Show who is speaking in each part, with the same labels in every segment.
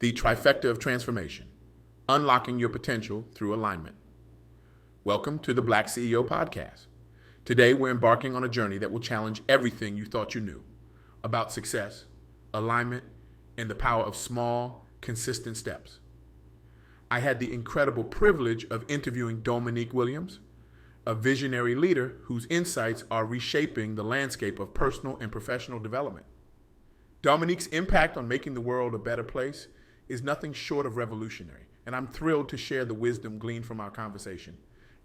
Speaker 1: the Trifecta of Transformation, unlocking your potential through alignment. Welcome to the BlackCEO Podcast. Today, we're embarking on a journey that will challenge everything you thought you knew about success, alignment, and the power of small, consistent steps. I had the incredible privilege of interviewing Domonique Williams, a visionary leader whose insights are reshaping the landscape of personal and professional development. Domonique's impact on making the world a better place is nothing short of revolutionary, and I'm thrilled to share the wisdom gleaned from our conversation.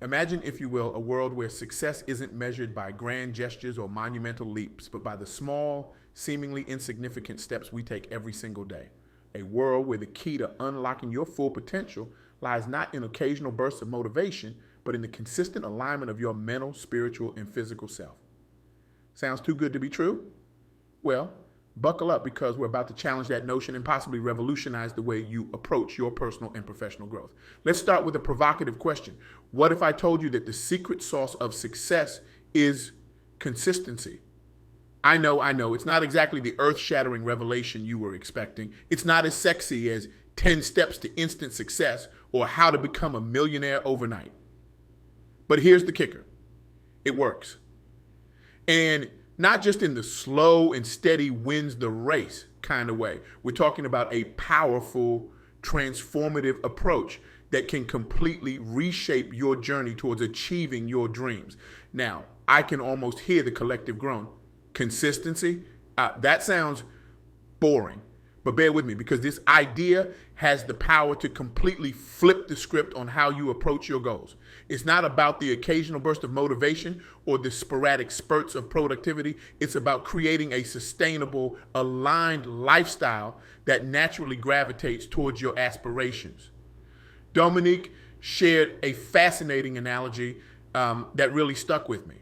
Speaker 1: Imagine, if you will, a world where success isn't measured by grand gestures or monumental leaps, but by the small, seemingly insignificant steps we take every single day. A world where the key to unlocking your full potential lies not in occasional bursts of motivation, but in the consistent alignment of your mental, spiritual, and physical self. Sounds too good to be true? Well, buckle up, because we're about to challenge that notion and possibly revolutionize the way you approach your personal and professional growth. Let's start with a provocative question. What if I told you that the secret sauce of success is consistency? I know, it's not exactly the earth-shattering revelation you were expecting. It's not as sexy as 10 steps to instant success or how to become a millionaire overnight. But here's the kicker. It works. And not just in the slow and steady wins the race kind of way. We're talking about a powerful, transformative approach that can completely reshape your journey towards achieving your dreams. Now, I can almost hear the collective groan. Consistency? That sounds boring. But bear with me, because this idea has the power to completely flip the script on how you approach your goals. It's not about the occasional burst of motivation or the sporadic spurts of productivity. It's about creating a sustainable, aligned lifestyle that naturally gravitates towards your aspirations. Domonique shared a fascinating analogy that really stuck with me.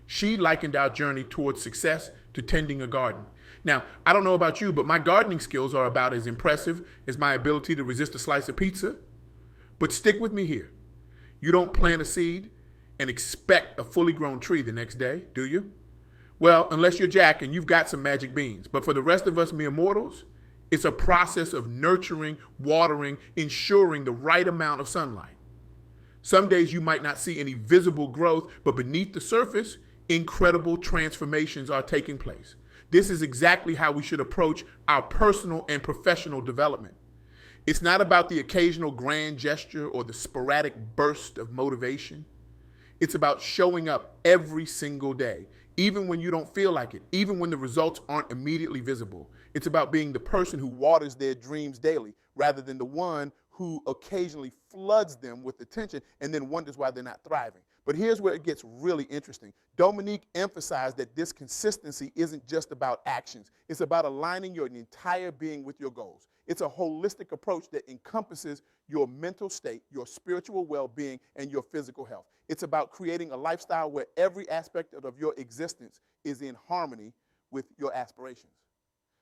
Speaker 1: She likened our journey towards success to tending a garden. Now, I don't know about you, but my gardening skills are about as impressive as my ability to resist a slice of pizza. But stick with me here. You don't plant a seed and expect a fully grown tree the next day, do you? Well, unless you're Jack and you've got some magic beans. But for the rest of us mere mortals, it's a process of nurturing, watering, ensuring the right amount of sunlight. Some days you might not see any visible growth, but beneath the surface, incredible transformations are taking place. This is exactly how we should approach our personal and professional development. It's not about the occasional grand gesture or the sporadic burst of motivation. It's about showing up every single day, even when you don't feel like it, even when the results aren't immediately visible. It's about being the person who waters their dreams daily, rather than the one who occasionally floods them with attention and then wonders why they're not thriving. But here's where it gets really interesting. Domonique emphasized that this consistency isn't just about actions. It's about aligning your entire being with your goals. It's a holistic approach that encompasses your mental state, your spiritual well-being, and your physical health. It's about creating a lifestyle where every aspect of your existence is in harmony with your aspirations.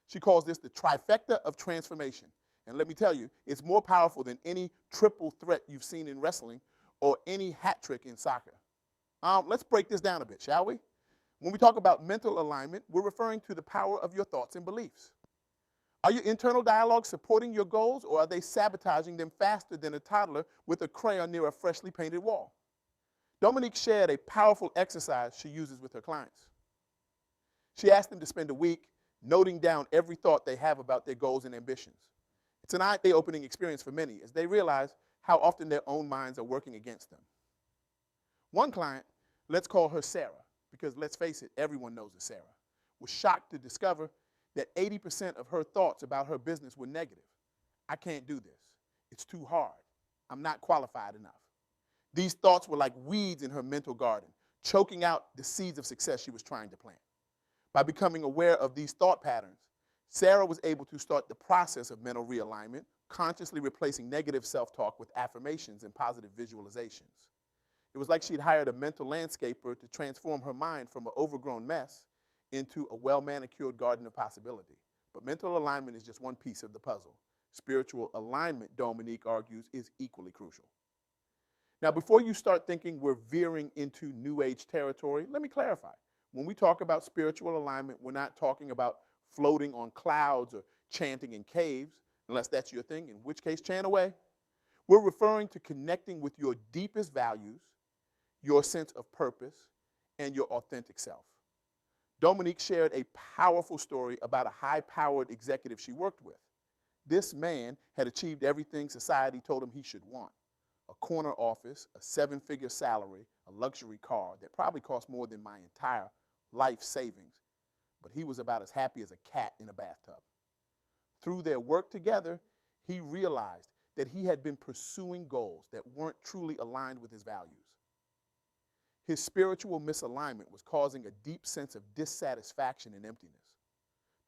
Speaker 1: She calls this the Trifecta of Transformation. And let me tell you, it's more powerful than any triple threat you've seen in wrestling or any hat trick in soccer. Let's break this down a bit, shall we? When we talk about mental alignment, we're referring to the power of your thoughts and beliefs. Are your internal dialogues supporting your goals, or are they sabotaging them faster than a toddler with a crayon near a freshly painted wall? Domonique shared a powerful exercise she uses with her clients. She asked them to spend a week noting down every thought they have about their goals and ambitions. It's an eye-opening experience for many, as they realize how often their own minds are working against them. One client, let's call her Sarah, because let's face it, everyone knows a Sarah, was shocked to discover that 80% of her thoughts about her business were negative. I can't do this. It's too hard. I'm not qualified enough. These thoughts were like weeds in her mental garden, choking out the seeds of success she was trying to plant. By becoming aware of these thought patterns, Sarah was able to start the process of mental realignment, consciously replacing negative self-talk with affirmations and positive visualizations. It was like she'd hired a mental landscaper to transform her mind from an overgrown mess into a well-manicured garden of possibility. But mental alignment is just one piece of the puzzle. Spiritual alignment, Domonique argues, is equally crucial. Now, before you start thinking we're veering into New Age territory, let me clarify. When we talk about spiritual alignment, we're not talking about floating on clouds or chanting in caves. Unless that's your thing, in which case, chan away. We're referring to connecting with your deepest values, your sense of purpose, and your authentic self. Domonique shared a powerful story about a high-powered executive she worked with. This man had achieved everything society told him he should want: a corner office, a seven-figure salary, a luxury car that probably cost more than my entire life savings, but he was about as happy as a cat in a bathtub. Through their work together, he realized that he had been pursuing goals that weren't truly aligned with his values. His spiritual misalignment was causing a deep sense of dissatisfaction and emptiness.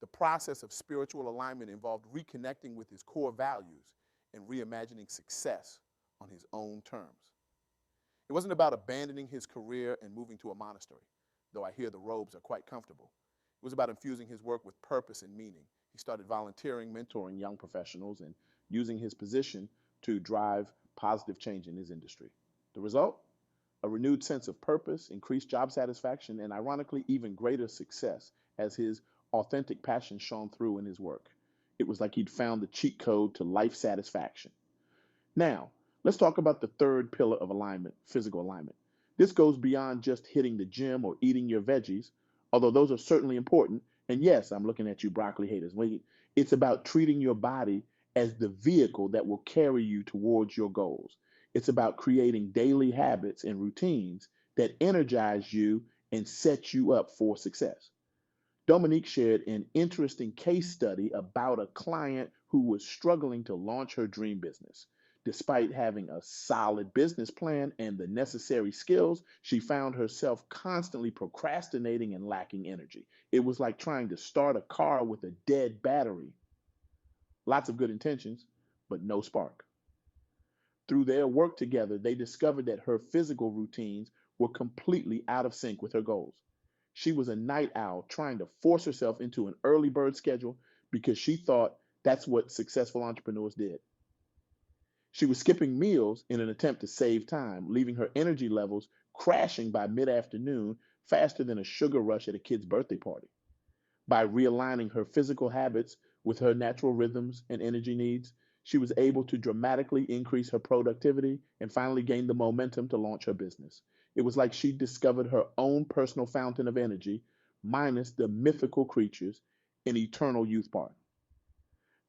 Speaker 1: The process of spiritual alignment involved reconnecting with his core values and reimagining success on his own terms. It wasn't about abandoning his career and moving to a monastery, though I hear the robes are quite comfortable. It was about infusing his work with purpose and meaning. He started volunteering, mentoring young professionals, and using his position to drive positive change in his industry. The result? A renewed sense of purpose, increased job satisfaction, and ironically, even greater success as his authentic passion shone through in his work. It was like he'd found the cheat code to life satisfaction. Now, let's talk about the third pillar of alignment, physical alignment. This goes beyond just hitting the gym or eating your veggies, although those are certainly important. And yes, I'm looking at you broccoli haters. It's about treating your body as the vehicle that will carry you towards your goals. It's about creating daily habits and routines that energize you and set you up for success. Domonique shared an interesting case study about a client who was struggling to launch her dream business. Despite having a solid business plan and the necessary skills, she found herself constantly procrastinating and lacking energy. It was like trying to start a car with a dead battery. Lots of good intentions, but no spark. Through their work together, they discovered that her physical routines were completely out of sync with her goals. She was a night owl trying to force herself into an early bird schedule because she thought that's what successful entrepreneurs did. She was skipping meals in an attempt to save time, leaving her energy levels crashing by mid-afternoon faster than a sugar rush at a kid's birthday party. By realigning her physical habits with her natural rhythms and energy needs, she was able to dramatically increase her productivity and finally gain the momentum to launch her business. It was like she discovered her own personal fountain of energy, minus the mythical creatures in Eternal Youth Park.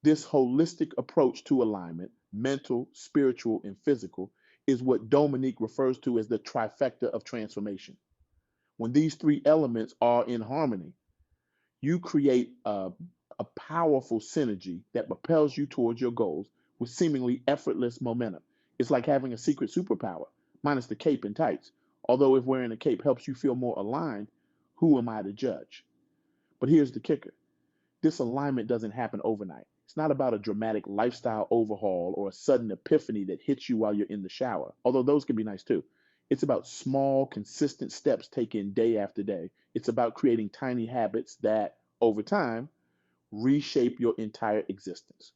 Speaker 1: This holistic approach to alignment, mental, spiritual, and physical, is what Domonique refers to as the trifecta of transformation. When these three elements are in harmony, you create a powerful synergy that propels you towards your goals with seemingly effortless momentum. It's like having a secret superpower, minus the cape and tights. Although if wearing a cape helps you feel more aligned, who am I to judge? But here's the kicker. This alignment doesn't happen overnight. It's not about a dramatic lifestyle overhaul or a sudden epiphany that hits you while you're in the shower, although those can be nice too. It's about small, consistent steps taken day after day. It's about creating tiny habits that, over time, reshape your entire existence.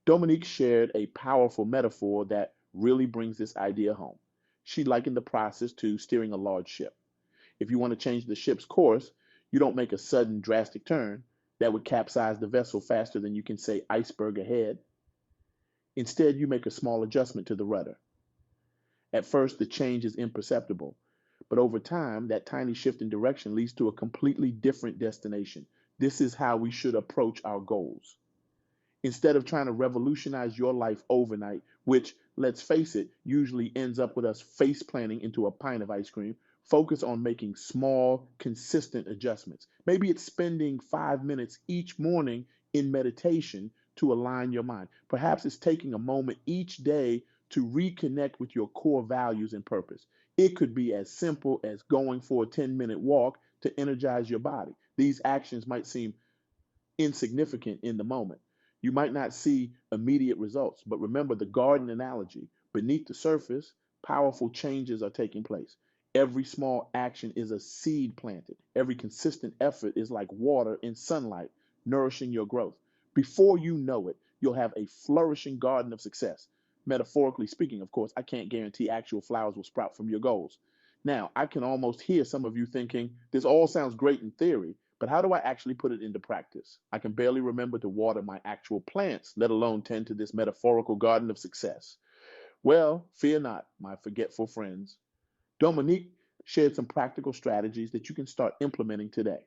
Speaker 1: Domonique shared a powerful metaphor that really brings this idea home. She likened the process to steering a large ship. If you want to change the ship's course, you don't make a sudden drastic turn that would capsize the vessel faster than you can say iceberg ahead. Instead, you make a small adjustment to the rudder. At first, the change is imperceptible, but over time, that tiny shift in direction leads to a completely different destination. This is how we should approach our goals. Instead of trying to revolutionize your life overnight, which, let's face it, usually ends up with us face planting into a pint of ice cream, focus on making small, consistent adjustments. Maybe it's spending 5 minutes each morning in meditation to align your mind. Perhaps it's taking a moment each day to reconnect with your core values and purpose. It could be as simple as going for a 10-minute walk to energize your body. These actions might seem insignificant in the moment. You might not see immediate results, but remember the garden analogy. Beneath the surface, powerful changes are taking place. Every small action is a seed planted. Every consistent effort is like water in sunlight, nourishing your growth. Before you know it, you'll have a flourishing garden of success. Metaphorically speaking, of course, I can't guarantee actual flowers will sprout from your goals. Now, I can almost hear some of you thinking, this all sounds great in theory, But how do I actually put it into practice? I can barely remember to water my actual plants, let alone tend to this metaphorical garden of success. Well, fear not, my forgetful friends. Domonique shared some practical strategies that you can start implementing today.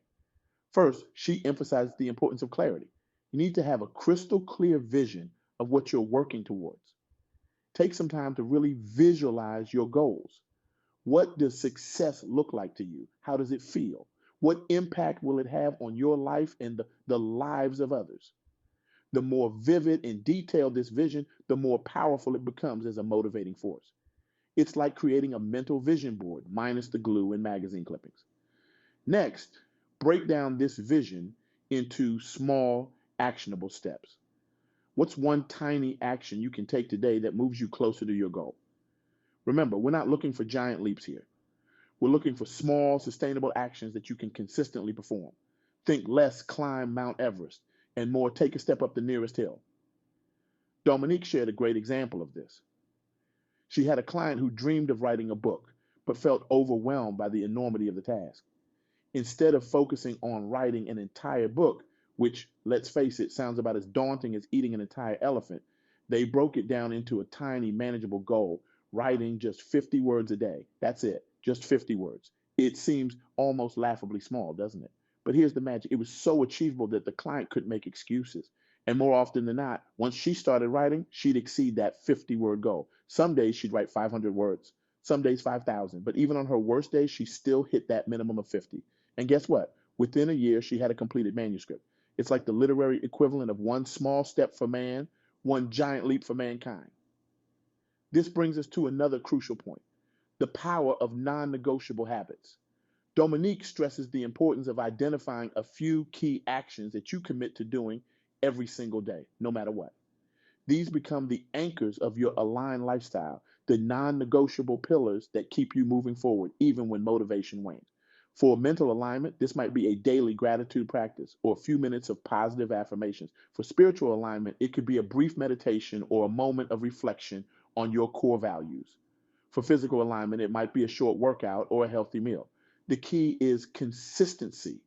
Speaker 1: First, she emphasizes the importance of clarity. You need to have a crystal clear vision of what you're working towards. Take some time to really visualize your goals. What does success look like to you? How does it feel? What impact will it have on your life and the lives of others? The more vivid and detailed this vision, the more powerful it becomes as a motivating force. It's like creating a mental vision board, minus the glue and magazine clippings. Next, break down this vision into small, actionable steps. What's one tiny action you can take today that moves you closer to your goal? Remember, we're not looking for giant leaps here. We're looking for small, sustainable actions that you can consistently perform. Think less climb Mount Everest and more take a step up the nearest hill. Domonique shared a great example of this. She had a client who dreamed of writing a book, but felt overwhelmed by the enormity of the task. Instead of focusing on writing an entire book, which, let's face it, sounds about as daunting as eating an entire elephant, they broke it down into a tiny, manageable goal, writing just 50 words a day. That's it, just 50 words. It seems almost laughably small, doesn't it? But here's the magic. It was so achievable that the client couldn't make excuses. And more often than not, once she started writing, she'd exceed that 50-word goal. Some days she'd write 500 words, some days 5,000. But even on her worst days, she still hit that minimum of 50. And guess what? Within a year, she had a completed manuscript. It's like the literary equivalent of one small step for man, one giant leap for mankind. This brings us to another crucial point, the power of non-negotiable habits. Domonique stresses the importance of identifying a few key actions that you commit to doing every single day, no matter what. These become the anchors of your aligned lifestyle, the non-negotiable pillars that keep you moving forward, even when motivation wanes. For mental alignment, this might be a daily gratitude practice or a few minutes of positive affirmations. For spiritual alignment, it could be a brief meditation or a moment of reflection on your core values. For physical alignment, it might be a short workout or a healthy meal. The key is consistency,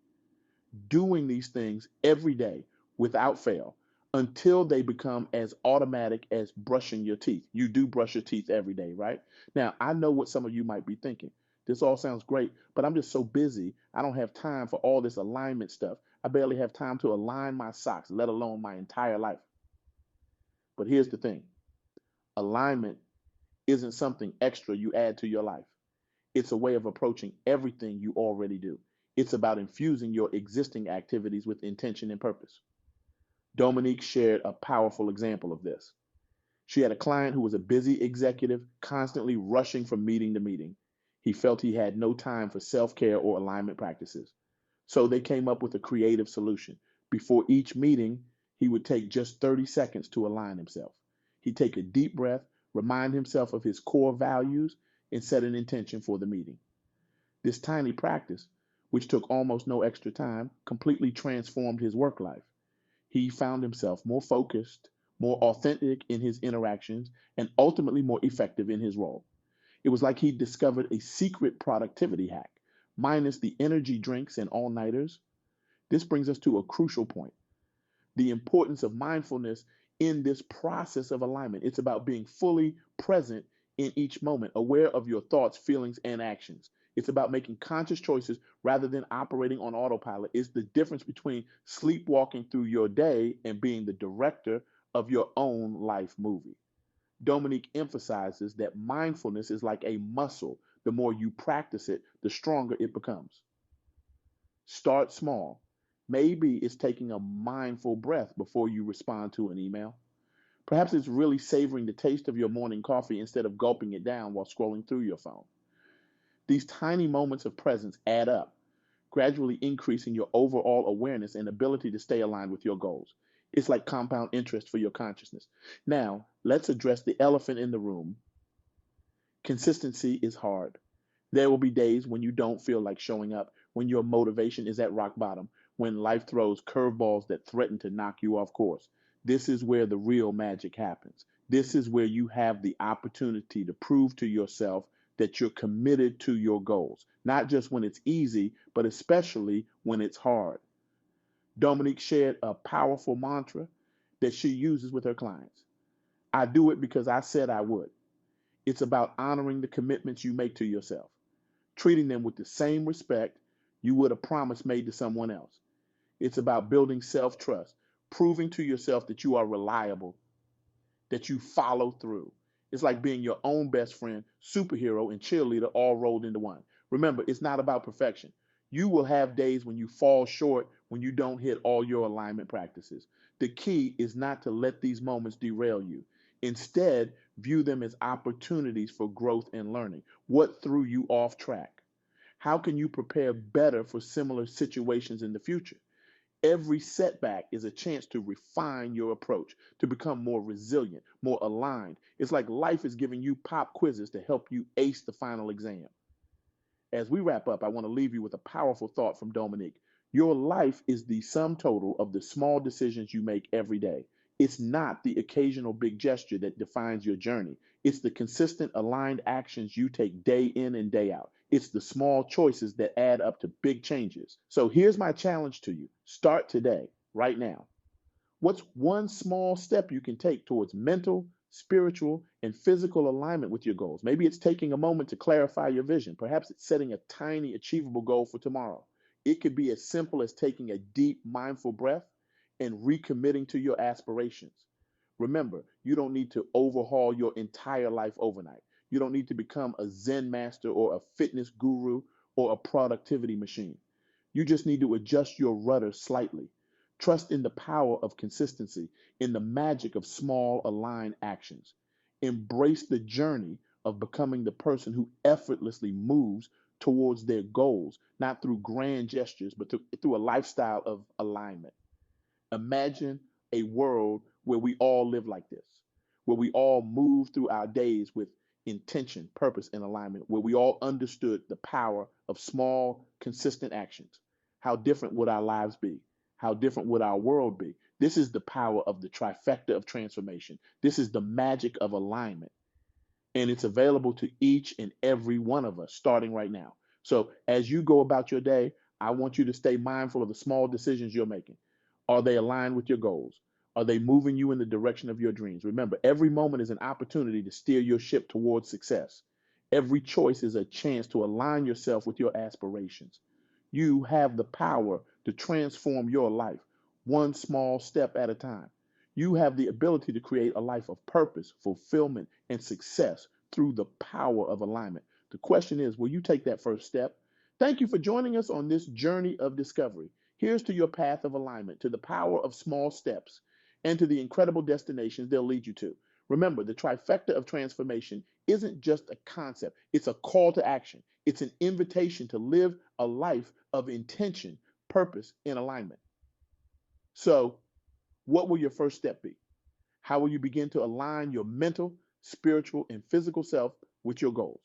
Speaker 1: doing these things every day without fail until they become as automatic as brushing your teeth. You do brush your teeth every day, right? Now, I know what some of you might be thinking. This all sounds great, but I'm just so busy. I don't have time for all this alignment stuff. I barely have time to align my socks, let alone my entire life. But here's the thing. Alignment isn't something extra you add to your life. It's a way of approaching everything you already do. It's about infusing your existing activities with intention and purpose. Domonique shared a powerful example of this. She had a client who was a busy executive, constantly rushing from meeting to meeting. He felt he had no time for self-care or alignment practices. So they came up with a creative solution. Before each meeting, he would take just 30 seconds to align himself. He'd take a deep breath, remind himself of his core values, and set an intention for the meeting. This tiny practice, which took almost no extra time, completely transformed his work life. He found himself more focused, more authentic in his interactions, and ultimately more effective in his role. It was like he discovered a secret productivity hack, minus the energy drinks and all-nighters. This brings us to a crucial point, the importance of mindfulness in this process of alignment. It's about being fully present in each moment, aware of your thoughts, feelings, and actions. It's about making conscious choices rather than operating on autopilot. It's the difference between sleepwalking through your day and being the director of your own life movie. Domonique emphasizes that mindfulness is like a muscle. The more you practice it, the stronger it becomes. Start small. Maybe it's taking a mindful breath before you respond to an email. Perhaps it's really savoring the taste of your morning coffee instead of gulping it down while scrolling through your phone. These tiny moments of presence add up, gradually increasing your overall awareness and ability to stay aligned with your goals. It's like compound interest for your consciousness. Now, let's address the elephant in the room. Consistency is hard. There will be days when you don't feel like showing up, when your motivation is at rock bottom, when life throws curveballs that threaten to knock you off course. This is where the real magic happens. This is where you have the opportunity to prove to yourself that you're committed to your goals, not just when it's easy, but especially when it's hard. Domonique shared a powerful mantra that she uses with her clients. I do it because I said I would. It's about honoring the commitments you make to yourself, treating them with the same respect you would a promise made to someone else. It's about building self-trust, proving to yourself that you are reliable, that you follow through. It's like being your own best friend, superhero, and cheerleader all rolled into one. Remember, it's not about perfection. You will have days when you fall short, when you don't hit all your alignment practices. The key is not to let these moments derail you. Instead, view them as opportunities for growth and learning. What threw you off track? How can you prepare better for similar situations in the future? Every setback is a chance to refine your approach, to become more resilient, more aligned. It's like life is giving you pop quizzes to help you ace the final exam. As we wrap up, I want to leave you with a powerful thought from Domonique. Your life is the sum total of the small decisions you make every day. It's not the occasional big gesture that defines your journey. It's the consistent, aligned actions you take day in and day out. It's the small choices that add up to big changes. So here's my challenge to you. Start today, right now. What's one small step you can take towards mental, spiritual, and physical alignment with your goals? Maybe it's taking a moment to clarify your vision. Perhaps it's setting a tiny, achievable goal for tomorrow. It could be as simple as taking a deep, mindful breath and recommitting to your aspirations. Remember, you don't need to overhaul your entire life overnight. You don't need to become a Zen master or a fitness guru or a productivity machine. You just need to adjust your rudder slightly. Trust in the power of consistency, in the magic of small aligned actions. Embrace the journey of becoming the person who effortlessly moves towards their goals, not through grand gestures, but through a lifestyle of alignment. Imagine a world where we all live like this, where we all move through our days with intention, purpose, and alignment, where we all understood the power of small, consistent actions. How different would our lives be? How different would our world be? This is the power of the trifecta of transformation. This is the magic of alignment. And it's available to each and every one of us starting right now. So as you go about your day, I want you to stay mindful of the small decisions you're making. Are they aligned with your goals? Are they moving you in the direction of your dreams? Remember, every moment is an opportunity to steer your ship towards success. Every choice is a chance to align yourself with your aspirations. You have the power to transform your life one small step at a time. You have the ability to create a life of purpose, fulfillment, and success through the power of alignment. The question is, will you take that first step? Thank you for joining us on this journey of discovery. Here's to your path of alignment, to the power of small steps, and to the incredible destinations they'll lead you to. Remember, the trifecta of transformation isn't just a concept, it's a call to action. It's an invitation to live a life of intention, purpose, and alignment. So, what will your first step be? How will you begin to align your mental, spiritual, and physical self with your goals?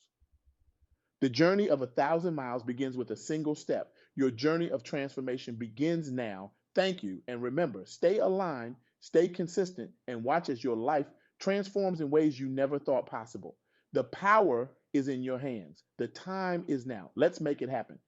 Speaker 1: The journey of 1,000 miles begins with a single step. Your journey of transformation begins now. Thank you. And remember, stay aligned, stay consistent, and watch as your life transforms in ways you never thought possible. The power is in your hands. The time is now. Let's make it happen.